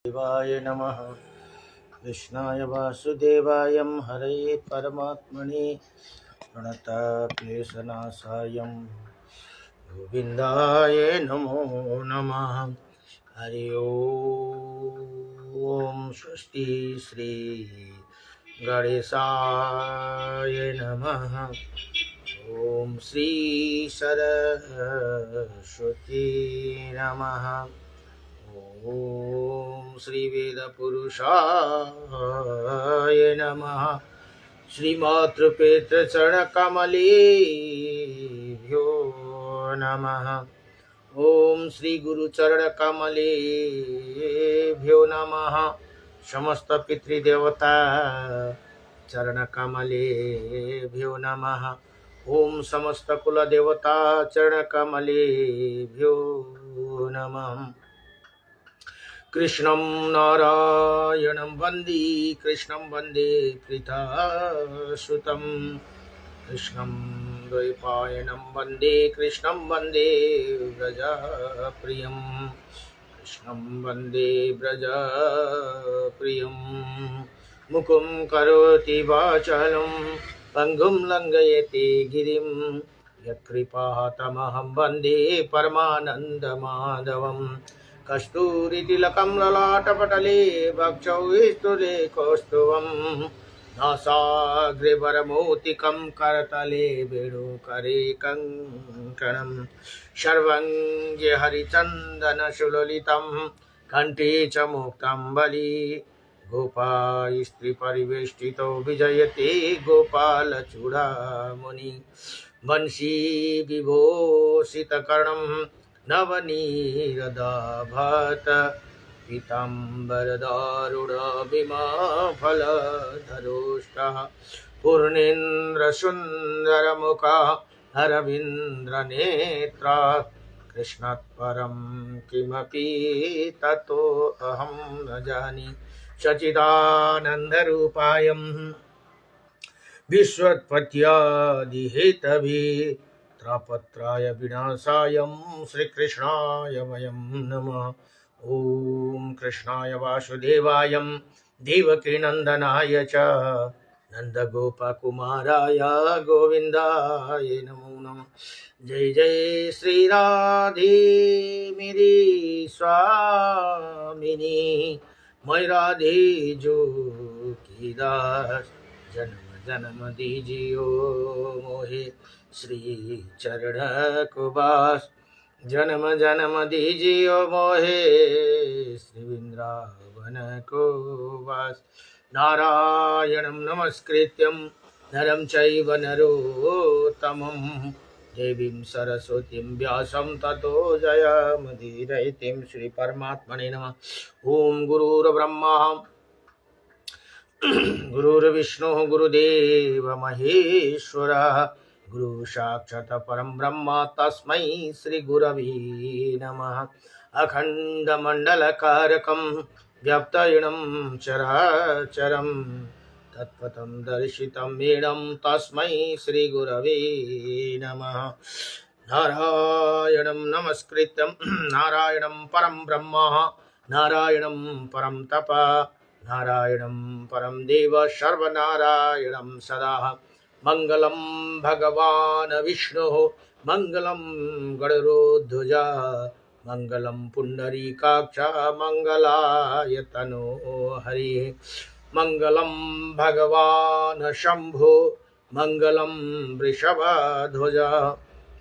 देवाय नमः। कृष्णाय वासुदेवाय हरये परमात्मने प्रणतक्लेशनाशाय गोविन्दाय नमो नमः। हरि ओम स्वस्ति श्री गणेशाय नमः। ओम श्री सरस्वती नमः। ओम श्री वेद पुरुषाय नमः। श्रीमातृपेत्र चरणकमलेभ्यो नमः। ओम श्री गुरुचरण कमलेभ्यो नमः। समस्त पितृदेवता चरण कमलेभ्यो नमः। ओम समस्त कुल देवता चरण कमलेभ्यो नमः। कृष्णं नारायणं वन्दे कृष्णं वन्दे प्रीतसुतं। कृष्णं द्वैपायनं वन्दे कृष्णं वन्दे व्रजप्रियं। कृष्णं वन्दे व्रजप्रियं। मुखं करोति वाचालं पङ्गुं लङ्घयति गिरिं। यत्कृपातमहं वन्दे परमानन्दमाधवम्। कस्तूरितिलकं ललाटपटले वक्षौ स्तुले कौस्तुभम्। नासाग्रे वरमौक्तिकं करतले वेणुकरे कङ्कणम्। सर्वाङ्गे हरिचन्दनसुललितं कण्ठे च मुक्ताम्बली। गोपालस्त्रीपरिवेष्टितो विजयते गोपालचूडामणि। वंशी विभूषितकर्णं नवनीरदाभत। पीताम्बरदारुणविमाफलधरोष्टः पूर्णेन्द्रसुन्दरमुखः अरविन्द्रनेत्रः। कृष्णात् परं किमपि ततो अहं न जाने। सच्चिदानन्दरूपायं विश्वोत्पत्त्यादिहेतवे त्रापत्राय विनाशाय श्रीकृष्णाय वयं नमः। ओम कृष्णाय वासुदेवाय देवकीनंदनाय च नंदगोपकुमाराय गोविन्दाय नमो नमः। जय जय श्री राधे मेरी स्वामिनी। मैं राधे जो की दास। जन्म जन्म दीजियो मोहे श्री चरण को वास। जन्म जन्म दीजियो मोहे श्री वृंदावन को वास। नारायणं नमस्कृत्यं नरं चैव नरोत्तमं। देवीं सरस्वतीं व्यासं ततो जयमुदीरयेत्। श्री परमात्मने नमः। ओम गुरुर्ब्रह्मा गुरुर्विष्णु गुरुदेव महेश्वरः। गुरु साक्षात् परं ब्रह्म तस्मै श्री गुरवे नमः। अखण्डमण्डलकारकं व्याप्तयिनं चराचरं तत्पथं दर्शितं येनं तस्मै श्री गुरवे नमः। नारायणं नमस्कृत्यं नारायणं परं ब्रह्म नारायणं परं तप नारायणं परं देव सर्वनारायणं सदा। मंगलं भगवान् विष्णु मंगलं गरुड़ध्वज मंगलं पुंडरीकाक्ष मंगलाय तनो हरि। मंगलं भगवान् शंभो मंगलं वृषभध्वज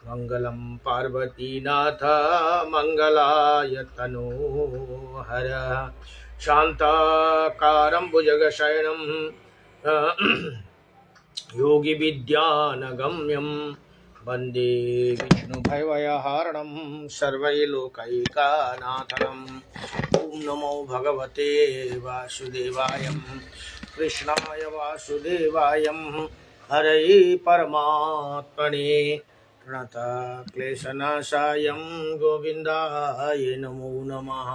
मंगलं पार्वतीनाथ मंगलाय तनो हर। शांताकारं भुजगशयनं योगी विद्यानगम्यं वन्दे विष्णुभयहारणं सर्वैलोकैकनाथम्। ॐ नमो भगवते वासुदेवाय कृष्णाय वासुदेवाय हरये परमात्मने प्रणतक्लेशनाशाय गोविन्दाय नमो नमः।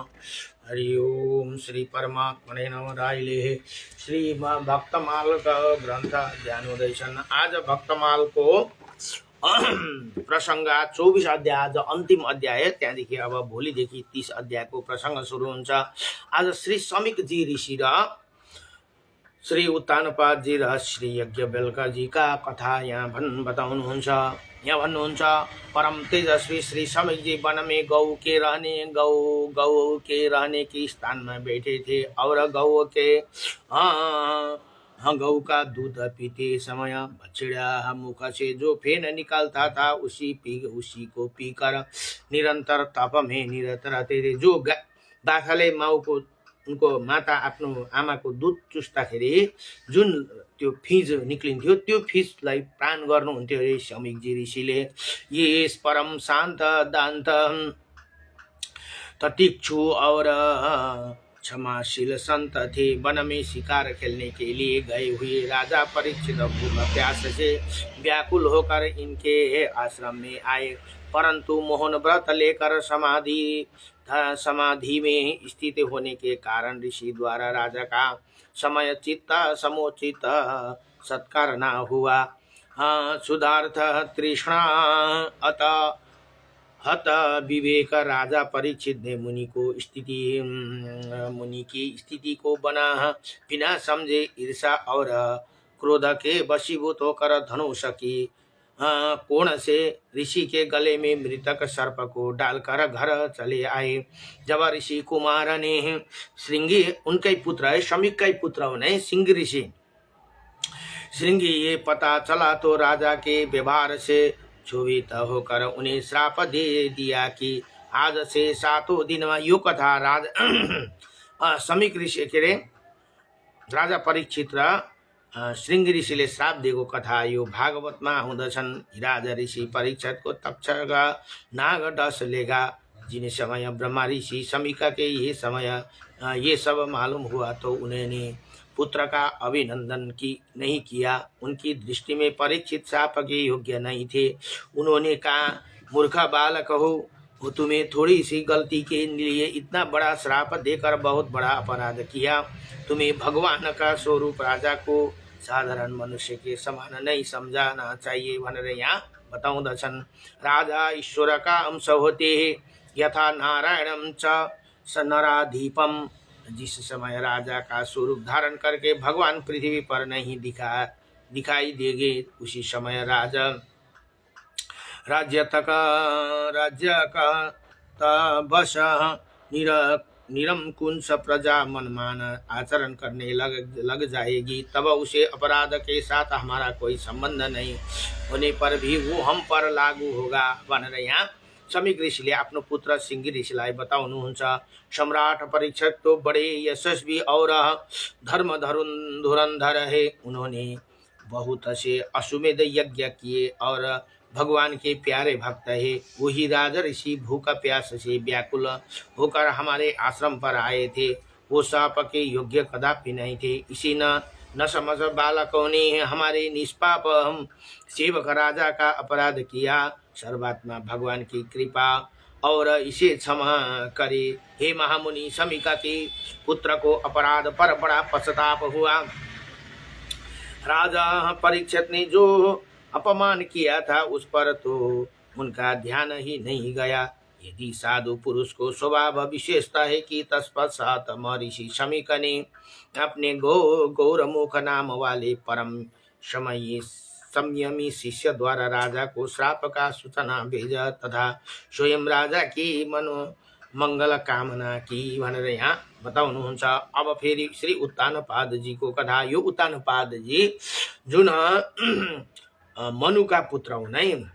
हरि ओम श्री परमात्मने नमः। राइले श्री भक्तमाल का ग्रंथ ध्यानोदय। आज भक्तमाल को प्रसङ्ग 24 अध्याय आज अन्तिम अध्याय। त्यहाँदेखि अब भोलिदेखि 30 अध्यायको प्रसङ्ग सुरु हुन्छ। आज श्री समिकजी ऋषि र श्री उत्तानपादजी र श्री यज्ञवल्क्यजीका कथा यहाँ बताउनुहुन्छ। यहाँ भन्नुहुन्छ, परम तेजस्वी श्री समिकजी वन में गौ के रहने की स्थान में बैठे थे और गौ का दूध पीते समय बछड़ा मुख से जो फेन निकालता था उसी को पीकर निरंतर तप में निरत रहते थे। जो बाछाले माउको उनको माता आफ्नो आमाको दूध चुस्दाखेरि जुन त्यो फिज निक्लिन्थ्यो त्यो फिजलाई प्राण गर्नुहुन्थ्यो अरे समिकजी ऋषिले। यस परम शांत दांत तीक्षु और क्षमाशील संत थे। वन में शिकार खेलने के लिए गए हुए राजा परीक्षित भूख प्यास से व्याकुल होकर इनके आश्रम में आए, परंतु मौन व्रत लेकर समाधि में स्थित होने के कारण ऋषि द्वारा राजा का समुचित सत्कार न हुआ। सुधार्थ तृष्णा अत हत विवेक राजा परीक्षित ने मुनि की स्थिति को बिना समझे ईर्षा और क्रोध के वशीभूत होकर धनुष की कोण से ऋषि के गले में मृतक सर्प को डालकर घर चले आए। जब ऋषि कुमार ने श्रृंगी, उनका पुत्र है, समिक का पुत्र होने सिंह ऋषि, श्रृंगी ये पता चला तो राजा के व्यवहार से क्षोभित होकर उन्हें श्राप दे दिया कि आज से 7 दिन में यो कथा समिक ऋषि के रे राजा परीक्षित र श्रृंग ऋषिले श्राप दिएको कथा यो भागवतमा हुँदछन्। राजा ऋषि परीक्षित को तक्षक नाग डसलेगा जिन समय ब्रह्मा ऋषि समिका के ये सब मालूम हुआ तो उन्होंने पुत्र का अभिनंदन नहीं किया। उनकी दृष्टि में परीक्षित श्राप के योग्य नहीं थे। उन्होंने कहा, मूर्ख बालक हो, तुम्हें थोड़ी सी गलती के लिए इतना बड़ा श्राप देकर बहुत बड़ा अपराध किया। तुम्हें भगवान का स्वरूप राजा को साधारण मनुष्य के समान नहीं समझाना चाहिए भनेर यहाँ बताउँदछन्। राजा ईश्वर का अंश होते हैं, यथा नारायणम च नराधीपम। जिस समय राजा का स्वरूप धारण करके भगवान पृथ्वी पर नहीं दिखाई देंगे, उसी समय राज्य का बस निरंकुश प्रजा मनमान आचरण करने लग जाएगी। तब उसे अपराध के साथ हमारा कोई संबंध नहीं होने पर भी वो हम पर लागू होगा भनेर यहाँ समिक ऋषिले आफ्नो पुत्र सिंह ऋषिलाई बताउनुहुन्छ। सम्राट परीक्षित तो बड़े यशस्वी और धर्म धुरंधर है। उन्होंने बहुत से अश्वमेध यज्ञ किए और भगवान के प्यारे भक्त है। वही राजा ऋषि भूख प्यास से व्याकुल होकर हमारे आश्रम पर आए थे। वो शाप के योग्य कदापि नहीं थे। इसी न समझ बालकों ने हमारे निष्पाप सेवक राजा का अपराध किया। सर्वात्मा भगवान की कृपा और इसे क्षमा करे। हे महामुनि, समिका के पुत्र को अपराध पर बड़ा पश्चाताप हुआ। राजा परीक्षित ने जो अपमान किया था उस पर तो उनका ध्यान ही नहीं गया। यदि साधु पुरुष को स्वभाव विशेषता है कि तत्पश्चात महर्षि समिक ने अपने गौरमुख नाम वाले परम संयमी शिष्य द्वारा राजा को श्राप का सूचना भेजा तथा स्वयं राजा की मंगल कामना की भनेर यहाँ बताउनुहुन्छ। अब फेरि श्री उत्तानपाद जी को कथा। यो उत्तानपाद जी जुन मनुका पुत्र हुन् है।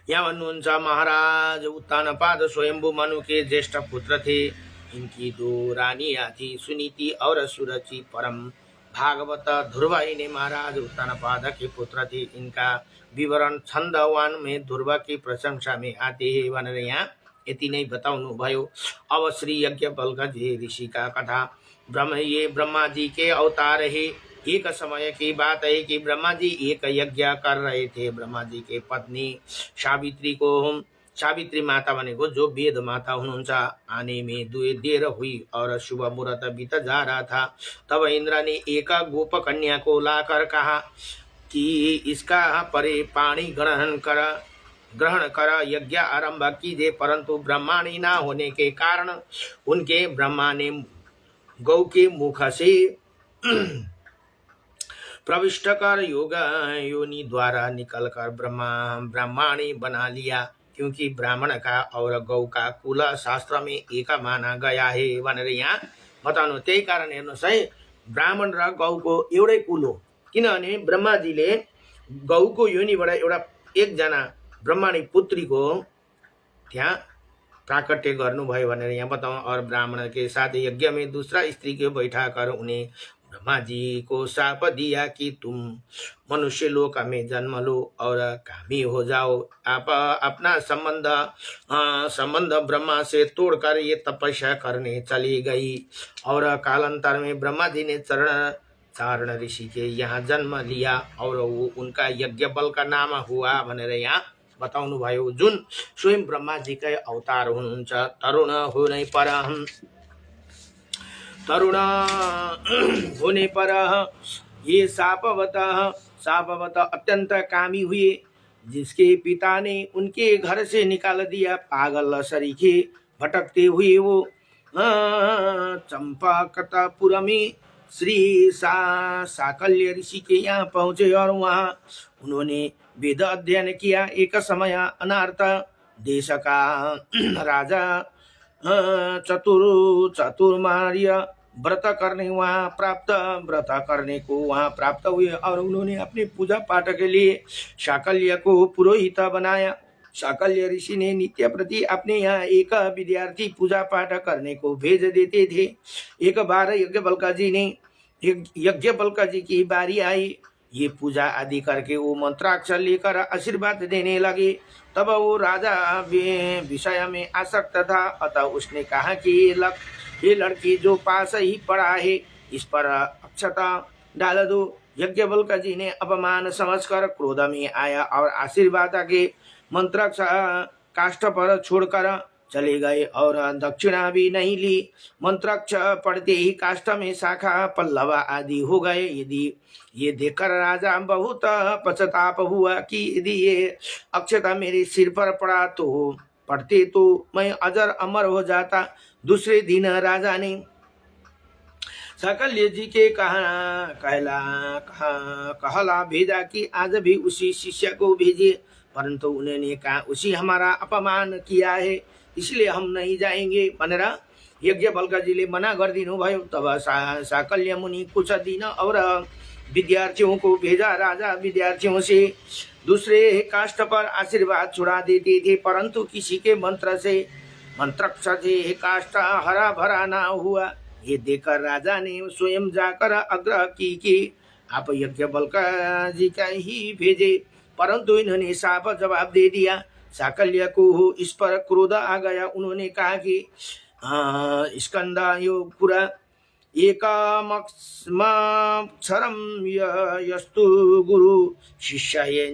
यहाँ भन्नुहुन्छ, महाराज उत्तानपाद स्वयंभू मनु के ज्येष्ठ पुत्र थे। इनकी 2 रानियां थी, सुनीति और सुरचि। परम भागवत ध्रुव ने महाराज उत्तानपाद के पुत्र थे। इनका विवरण छन्दवान में ध्रुव की प्रशंसा में आते हैं भनेर यहाँ यति नै बताउनु भयो। अब श्री यज्ञवल्क्य ऋषि का कथा। ये ब्रह्मा जी के अवतार है। एक समय की बात है कि ब्रह्मा जी एक यज्ञ कर रहे थे। ब्रह्मा जी के पत्नी सावित्री माता भनेको जो वेद माता हुनुहुन्छ आने में देर हुई और शुभ मुहूर्त बीत जा रहा था। तब इंद्र ने एक गोप कन्या को लाकर कहा, कि इसका परे पानी ग्रहण कर यज्ञ आरंभ कीजिए, परंतु ब्रह्माणी ना होने के कारण उनके ब्रह्मा ने गौ के मुख से प्रविष्ट कर योनि द्वारा निकलकर ब्रह्माणी बना लिया, क्योंकि ब्राह्मण का और गौ का कुल शास्त्र में एक माना गया है भनेर यहाँ बताउनु। त्यही कारण हेर्नुहोस् है, ब्राह्मण र गौको एउटै कुल हो, किनभने ब्रह्माजीले गौको योनिबाट एउटा एकजना ब्रह्माणी पुत्रीको त्यहाँ प्राकट्य गर्नुभयो भनेर यहाँ बताऊँ। और ब्राह्मण के साथ यज्ञ में दूसरा स्त्री को बैठा कर उन्हें ब्रह्मा जी को शाप दिया कि तुम मनुष्य लोक में जन्म लो और कामी हो जाओ। आप अपना संबंध ब्रह्मा से तोड़कर ये तपस्या करने चली गई और कालांतर में ब्रह्मा जी ने चारण ऋषि के यहाँ जन्म लिया और वो उनका यज्ञ बल का नाम हुआ भनेर यहाँ बताउनु भयो। जुन स्वयं ब्रह्मा जी का अवतार हुनुहुन्छ। तरुण होने पर ये शापवत अत्यंत कामी हुए, जिसके पिता ने उनके घर से निकाल दिया। पागल सरीखे भटकते हुए वो चंपाकतपुर में श्री साकल्य ऋषि के यहाँ पहुंचे और वहाँ उन्होंने वेद अध्ययन किया। एक समय अनार्त देश का राजा चतुर्मार्य व्रत करने को वहाँ प्राप्त हुए और उन्होंने अपने पूजा पाठ के लिए शाकल्य को पुरोहित बनाया। शाकल्य ऋषि ने नित्य प्रति अपने यहाँ एक विद्यार्थी पूजा पाठ करने को भेज देते थे। एक बार यज्ञवल्क्य जी की बारी आई। ये पूजा आदि करके वो मंत्राक्ष लेकर आशीर्वाद देने लगे। तब वो राजा विषय में आसक्त था, अतः उसने कहा कि ये लड़की जो पास ही पड़ा है, इस पर अक्षता डाल दो। यज्ञवल्क्य जी ने अपमान समझकर क्रोध में आया और आशीर्वाद के मंत्राक्ष काष्ठ पर छोड़कर चले गए और दक्षिणा भी नहीं ली। मंत्राक्ष पढ़ते ही काष्ठ में शाखा पल्लव आदि हो गए। यदि ये देखकर राजा बहुत पश्चाताप हुआ कि यदि ये अक्षता मेरे सिर पर पड़ते तो मैं अजर अमर हो जाता। दूसरे दिन राजा ने साकल्य जी के कहला भेजा कि आज भी उसी शिष्य को भेजिए, परंतु उन्होंने कहा उसी हमारा अपमान किया है, इसलिए हम नहीं जाएंगे भनेर यज्ञवल्क्य जीले मना गरिदिनु भयो। तब साकल्य मुनि कुछ दिन और विद्यार्थियों को भेजा। राजा विद्यार्थियों से दूसरे काष्ठ पर आशीर्वाद छुड़ा देते थे, परंतु किसी के मंत्रक्ष से काष्ठ हरा भरा ना हुआ। ये देखकर राजा ने स्वयं जाकर आग्रह की कि आप यज्ञवल्क्य जी का ही भेजे, परंतु इन्होंने साफ जवाब दे दिया। साकल्य को इस पर क्रोध आ गया। उन्होंने कहा कि स्कंद यो कुरा एकमक्षरम यस्तु गुरु शिष्याय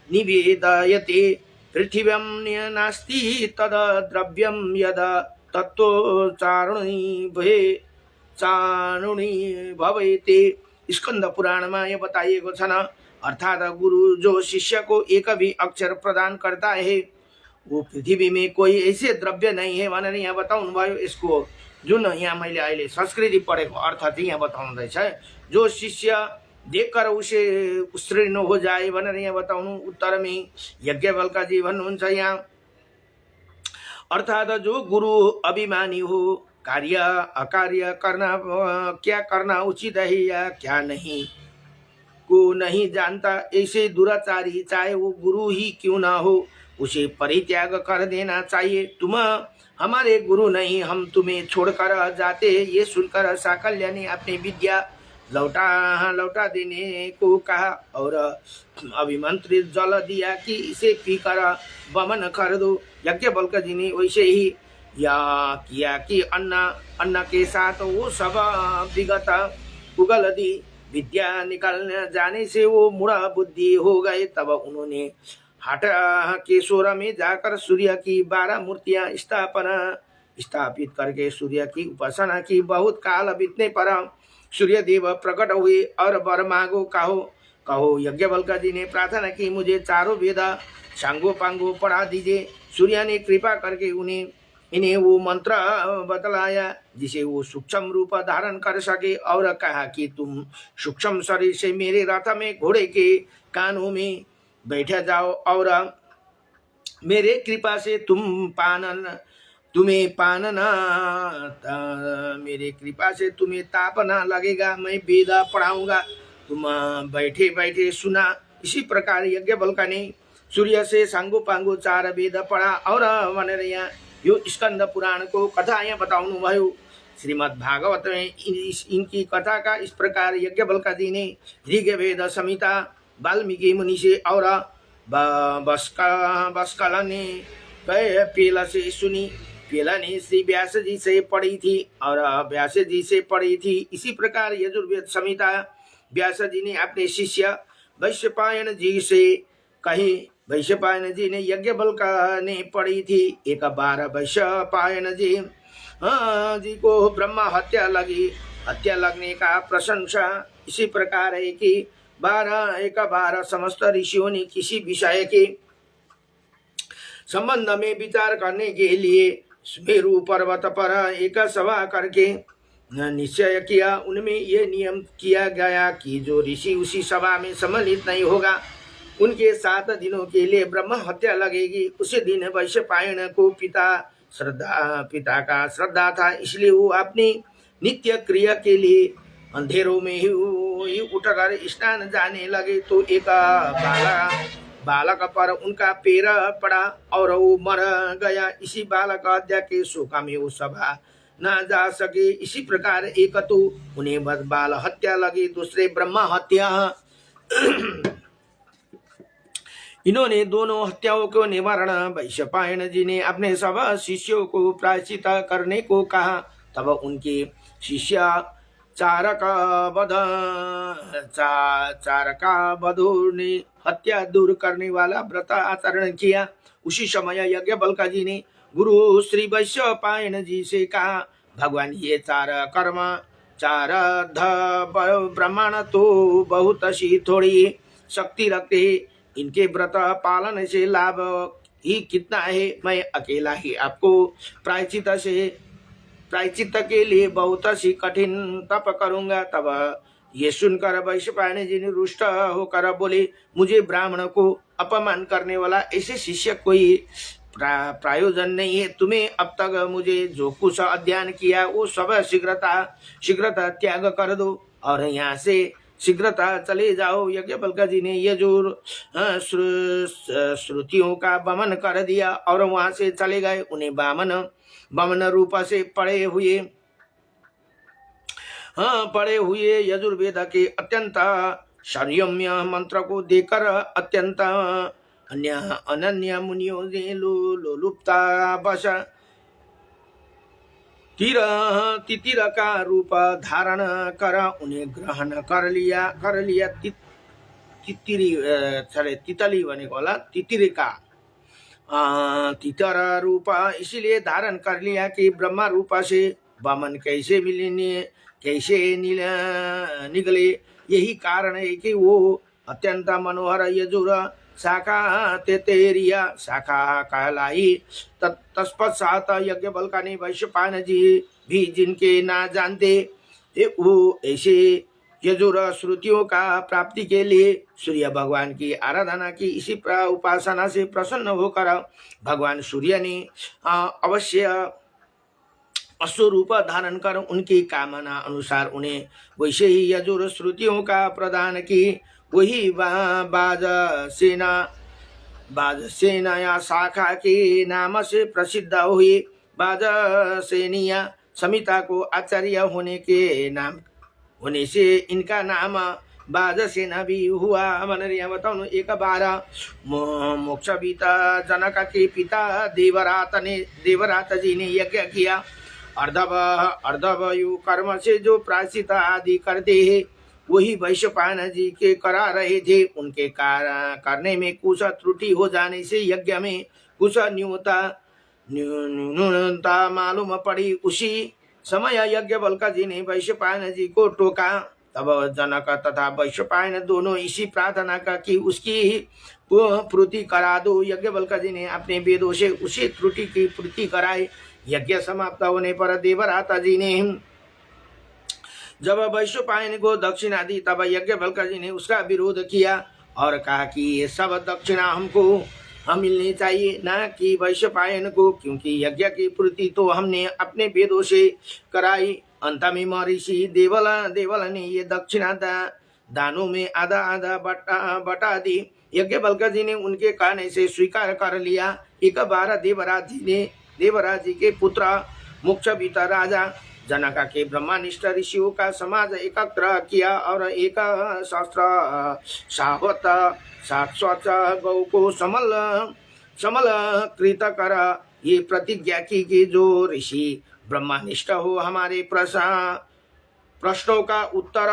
निवेदयते पृथिव्यां नास्ति तद द्रव्यं यद तत्तो चारुणी भवेते। स्कंद पुराण में यह बताइएको छ न, अर्थात गुरु जो शिष्य को एक भी अक्षर प्रदान करता है वो पृथ्वी में कोई ऐसे द्रव्य नहीं है भनेर यहाँ बताउनु भयो। यसको जुन यहाँ मैले अहिले संस्कृति पढेको अर्थ चाहिँ यहाँ बताउँदैछ। जो शिष्य देखकर उसे उत्तीर्ण हो जाए भनेर यहाँ बताउनु। उत्तर में यज्ञवल्क्य जी भन्नुहुन्छ यहाँ, अर्थात जो गुरु अभिमानी हो, कार्य अकार्य करना क्या करना उचित है या क्या नहीं को नहीं जानता, ऐसे दुराचारी चाहे वो गुरु ही क्यों ना हो, उसे परित्याग कर देना चाहिए। तुम हमारे गुरु नहीं, हम तुम्हें छोड़कर जाते। ये सुनकर साकल्य ने अपनी विद्या लौटा देने को कहा और अभिमंत्रित जल दिया कि इसे पीकर वमन कर दो। यज्ञवल्क्य जी ने वैसे ही या किया कि अन्न के साथ वो सब विगत उगल दी। विद्या निकालने जाने से वो मूढ़ बुद्धि हो गए। तब उन्होंने हाट केशोर में जाकर सूर्य की 12 मूर्तियां स्थापित करके सूर्य की उपासना की। बहुत काल बीतने पर सूर्य देव प्रकट हुए और वर मांगो कहो। कहो। यज्ञवल्क्य जी ने प्रार्थना की, मुझे चारों वेद सांगो पांगो पढ़ा दीजिए। सूर्य ने कृपा करके इन्हें वो मंत्र बतलाया जिसे वो सूक्ष्म रूप धारण कर सके, और कहा कि तुम सूक्ष्म शरीर से मेरे रथ में घोड़े के कानों में बैठ जाओ, और मेरे कृपा से मेरे कृपा से तुम्हें ताप ना लगेगा। मैं वेद पढ़ाऊंगा, तुम बैठे बैठे सुना। इसी प्रकार यज्ञवल्क्य ने सूर्य से सांगो पांगो 4 वेद पढ़ा। और भनेर यहाँ यो स्कंद पुराण को कथा यहाँ बताउनु भयो। श्रीमद् भागवत में इनकी कथा का इस प्रकार यज्ञवल्क्य जी ने ऋग्वेद संहिता वाल्मीकि मुनि से और बस्कल ने पेला से सुनी। पेला ने श्री व्यास जी से पढ़ी थी और व्यास जी से पढ़ी थी। इसी प्रकार यजुर्वेद संहिता व्यास जी ने अपने शिष्य वैशंपायन जी से कही। वैशंपायन जी ने यज्ञवल्क्य ने पढ़ी थी। एक बार वैशंपायन जी को ब्रह्मा हत्या लगी। हत्या लगने का प्रशंसा इसी प्रकार है कि एक बार समस्त ऋषियों ने किसी विषय के संबंध में विचार करने के लिए मेरु पर्वत पर एक सभा करके निश्चय किया। उनमें यह नियम किया गया कि जो ऋषि उसी सभा में सम्मिलित नहीं होगा उनके 7 दिनों के लिए ब्रह्म हत्या लगेगी। उसी दिन वैशंपायन को पिता का श्रद्धा था, इसलिए वो अपनी नित्य क्रिया के लिए अंधेरों में ही उठकर स्नान जाने लगे। तो एक बालक पर उनका पैर पड़ा और वो मर गया। इसी बालक हत्या के शोक में वो सभा न जा सके। इसी प्रकार एक तो उन्हें बाल हत्या लगी, दूसरे ब्रह्म हत्या। इन्होंने दोनों हत्याओं को निवारण वैशंपायन जी ने अपने सब शिष्यों को प्रायश्चित करने को कहा। तब उनके शिष्य चारका ने हत्या दूर करने वाला व्रत आचरण किया। उसी समय यज्ञवल्क्य जी ने गुरु श्री वैशंपायन जी से कहा, भगवान ये 4 कर्म 4 ब्राह्मण तो बहुत सी थोड़ी शक्ति रखते हैं, इनके व्रत पालन से लाभ ही कितना है। मैं अकेला ही आपको प्रायश्चित के लिए बहुत सी कठिन तप करूंगा। तब ये सुनकर वैशंपायन जी ने रुष्ट होकर बोले, मुझे ब्राह्मण को अपमान करने वाला ऐसे शिष्य कोई प्रयोजन नहीं है। तुम्हें अब तक मुझे जो कुछ अध्ययन किया वो सब शीघ्रता त्याग कर दो और यहाँ से शीघ्रता चले जाओ। यज्ञवल्क्य जी ने यजुर श्रुतियों का वमन कर दिया और वहां से चले गए। उन्हें वामन रूप से पढ़े हुए यजुर्वेद के अत्यंत संयम्य मंत्र को देखकर अत्यंत अनन्य मुनियों ने लोलुपता बस तितिर का रूप धारण कर उन्हें ग्रहण कर लिया। तितली बनेको होला, तितिर का तितर रूप इसीलिए धारण कर लिया कि ब्रह्मा रूप से वामन कैसे निकले। यही कारण है कि वो अत्यंत मनोहर यजुर शाखा तेतेरिया शाखा कहलाई। तत्पश्चात यज्ञवल्क्य ने वैशंपायन जी भी जिनके ना जानते वो ऐसे यजुर श्रुतियों का प्राप्ति के लिए सूर्य भगवान की आराधना की। इसी उपासना से प्रसन्न होकर भगवान सूर्य ने अवश्य अश्वरूप धारण कर उनकी कामना अनुसार उन्हें वैसे ही यजुर श्रुतियों का प्रदान की। वही बाजसेना या शाखा के नाम से प्रसिद्ध हुई। बाजसेनिया संहिता को आचार्य होने से इनका नाम बाजसेना भी हुआ। मैंने यहाँ बताऊँ, एक बार मोक्षविता जनक के पिता देवरात जी ने यज्ञ किया। अर्धवयु कर्म से जो प्रायश्चित आदि करते हैं वही वैशंपायन जी के करा रहे थे। उनके करने में कुछ त्रुटि हो जाने से यज्ञ में कुछ न्यूनता मालूम पड़ी। उसी समय यज्ञवल्क्य जी ने वैशंपायन जी को टोका। तब जनक तथा वैश्वपायन दोनों इसी प्रार्थना का कि उसकी पूर्ति करा दो। यज्ञवल्क्य जी ने अपने वेदों से उसी त्रुटि की पूर्ति कराई। यज्ञ समाप्त होने पर देवराता जी ने जब वैश्वपायन को दक्षिणा दी, तब यज्ञवल्क्य जी ने उसका विरोध किया और कहा कि ये सब दक्षिणा हम मिलनी चाहिए, न कि वैश्वपायन को, क्योंकि यज्ञ की पूर्ति तो हमने अपने वेदों से कराई। अंत में महर्षि देवल ने ये दक्षिणा दानों में आधा आधा बटा दी। यज्ञवल्क्य जी ने उनके कहने से स्वीकार कर लिया। एक बार देवराज जी के पुत्र मोक्षवित राजा जनक के ब्रह्मनिष्ठ ऋषियों का समाज एकत्र किया और एक शास्त्र शाश्वत गौ को समल कृत कर ये प्रतिज्ञा की कि जो ऋषि ब्रह्मनिष्ठ हो हमारे प्रश्नों का उत्तर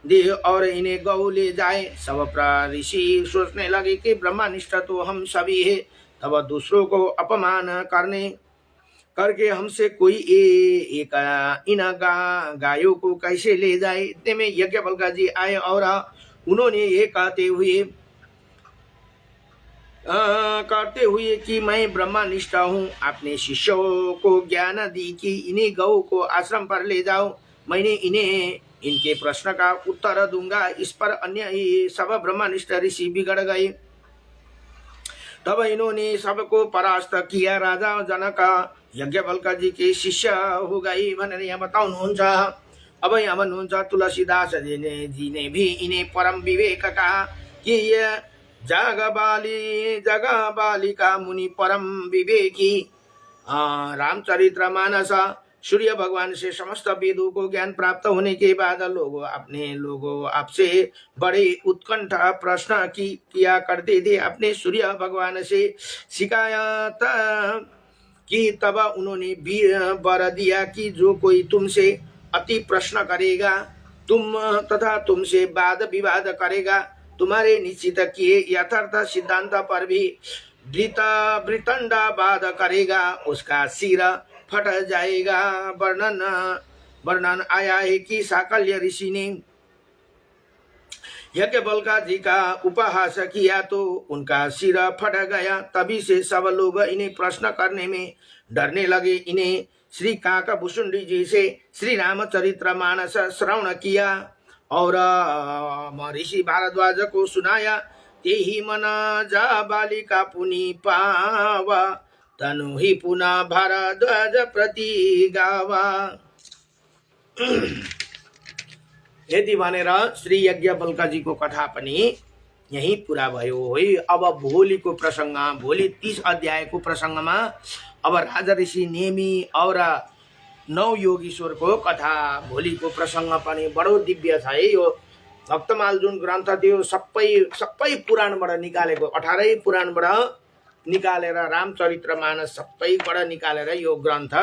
दे और इन्हें गौ ले जाए। सब ऋषि सोचने लगे कि ब्रह्मनिष्ठ तो हम सभी है, तब दूसरों को अपमान करके हमसे कोई एक इन गायों को कैसे ले जाए। इतने में यज्ञवल्क्य जी आए और उन्होंने ये कहते हुए कि मैं ब्रह्मनिष्ठ हूँ, अपने शिष्यों को ज्ञान दी कि इन्हीं गौ को आश्रम पर ले जाओ, मैंने इन्हें इनके प्रश्न का उत्तर दूंगा। इस पर अन्य सब ब्रह्मनिष्ठ ऋषि बिगड़ गए। तब इन्होंने सबको परास्त किया। राजा जनक यज्ञवल्क्य जी के शिष्य हो गए भनेर यहाँ बताउनुहुन्छ। अब यहाँ भन्नुहुन्छ तुलसीदास जी ने भी इन्हें परम विवेक कहा कि ये जग बालिका मुनि परम विवेकी। रामचरित्र मानस सूर्य भगवान से समस्त वेदों को ज्ञान प्राप्त होने के बाद लोगों आपसे बड़े उत्कंठा प्रश्न किया करते थे। अपने सूर्य भगवान से शिकायत की, तब उन्होंने वर दिया कि जो कोई तुमसे अति प्रश्न करेगा तथा तुमसे वाद विवाद करेगा, तुम्हारे निश्चित किए यथार्थ सिद्धांत पर भी वृतंडावाद करेगा, उसका सिर फट जाएगा। वर्णन आया है कि साकल्य ऋषि ने यज्ञवल्क्य जी का उपहास किया तो उनका सिर फट गया। तभी से सब लोग इन्हें प्रश्न करने में डरने लगे। इन्हें श्री काकभूषुंडी जी से श्री रामचरित्र मानस श्रवण किया और महर्षि भारद्वाज को सुनाया। ते ही मन जा बालिका पुनि पावा, तनु ही पुनः भारद्वाज प्रति गावा। यति भनेर श्री यज्ञवल्क्य जी को कथा पनि यही पूरा भयो है। अब भोलिको प्रसंग, भोलि 30 अध्यायको प्रसंगमा अब राजा ऋषि नेमी और 9 योगीश्वरको कथा। भोलिको प्रसंग पनि बडो दिव्य छ है। यो भक्तमाल जुन ग्रन्थ थियो सबै पुराणबाट निकालेको, 18 पुराणबाट निकालेर रामचरित्र मानस सबैबाट निकालेर यो ग्रन्थ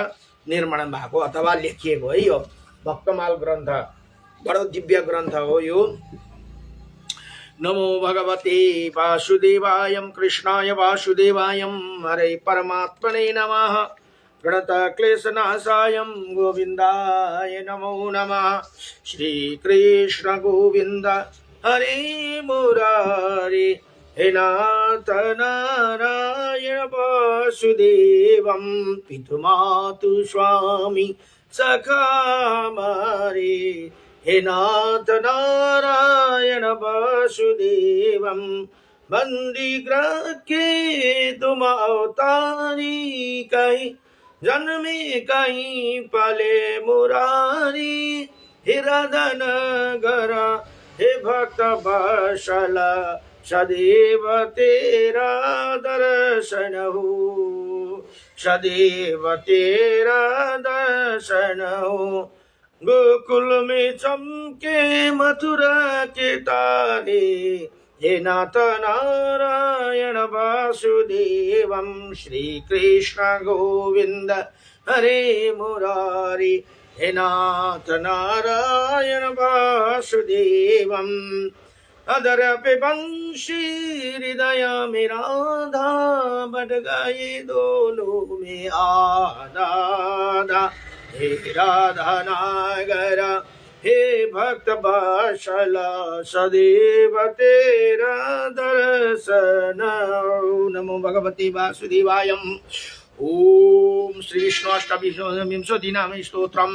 निर्माण भएको अथवा लेखिएको है। यो भक्तमाल ग्रन्थ बडो दिव्य ग्रन्थ हो यो। नमो भगवते वासुदेवाय कृष्णाय वासुदेवाय हरे परमात्मने नमः। प्रणत क्लेशनाशाय गोविन्दाय नमो नमः। श्री कृष्ण गोविन्द हरे मुरारे, हे नाथ नारायण वासुदेवं पितृमातु स्वामी सखा मारे। हे नाथ नारायण वासुदेवं बंदीग्रहे तुम अवतारी, कहीं जन्मे कहीं पले मुरारी। हे राधन गर हे भक्त वत्सल, सदैव तेरा दर्शन हो, सदैव तेरा दर्शन हो। गोकुल में चमके मथुरा के तारे, हे नाथ नारायण वासुदेवं श्री कृष्ण गोविंद हरे मुरारी। हे नाथ नारायण वासुदेवं अदर पे बंशी हृदय में राधा, बट गए दोनों में आधा। हे राधा नागर हे भक्त वत्सला सदैव तेरा दर्शन। नमो भगवते वासुदेवाय। ओम श्री विष्णु अष्टविंशति नाम स्तोत्रम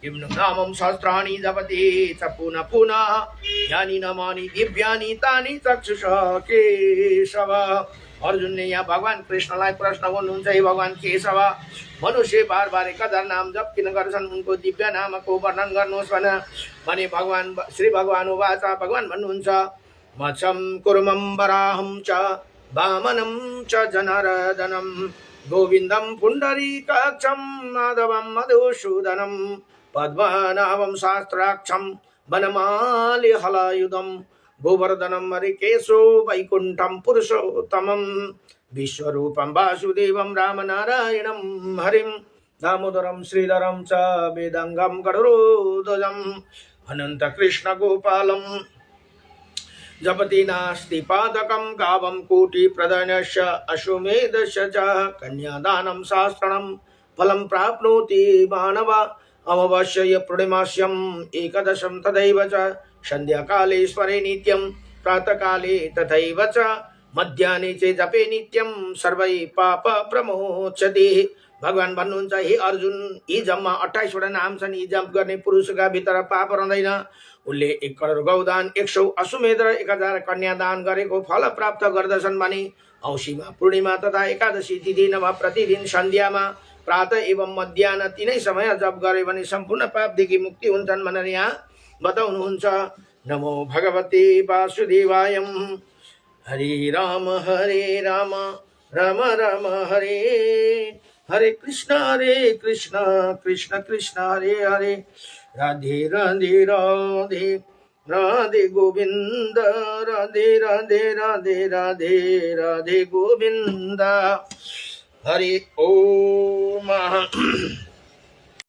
किं नामं सहस्राणि जपते च पुनः पुनः यानि नामानि दिव्यानि तानि चक्षुषा केशव। अर्जुन ने यहाँ भगवान कृष्णलाई प्रश्न गर्नुहुन्छ, हे भगवान केशव, मनुष्य बार बार 1000 नाम जप किन गर्छन्, उनको दिव्य नामको वर्णन गर्नुहोस् भने भगवान श्री भगवान उवाच, भगवान भन्नुहुन्छ, मत्स्यं कुर्मं वराहं च वामनं च जनार्दनं गोविन्दं पुण्डरीकाक्षं माधवं मधुसूदनं पद्मनाभं शास्त्राक्षं वनमालि हलायुधं गोवर्धनं हरिकेशो वैकुण्ठं पुरुषोत्तमं विश्वरूपं वासुदेवं रामनारायणं हरिं दामोदरं श्रीधरं च वेदांगं गरुडध्वजम् अनन्तकृष्ण गोपालं जपति नास्ति पादकं गावं कोटिप्रदनस्य अश्वमेधस्य च कन्यादानं शास्त्रं फलं प्राप्नोति मानव अमावास्यया पूर्णिमास्याम् एकादशं तथैव च संध्याकाले स्मरे नित्यं प्रातःकाले तथैव च मध्याह्ने च जपे नित्यं सर्वै पाप प्रमोचति। भगवान भन्नुहुन्छ, हे अर्जुन, यी जम्मा 28 वटा नाम छन्। यी जप गर्ने पुरुषका भित्र पाप रहँदैन। उनले 1 करोड गौदान, 100 अश्वमेध र 1000 कन्यादान गरेको फल प्राप्त गर्दछन् भने औँसीमा पूर्णिमा तथा एकादशी तिथि नभए प्रतिदिन सन्ध्यामा प्रातः एवं मध्याह्न तीनै समय जप गरे भने सम्पूर्ण पापदेखि मुक्ति हुन्छन् भनेर यहाँ बताउनुहुन्छ। नमो भगवते वासुदेवाय। हरे राम राम राम हरे हरे कृष्ण कृष्ण कृष्ण हरे हरे राधे राधे राधे राधे गोविंद राधे राधे राधे राधे राधे गोविंद। हरि ओम।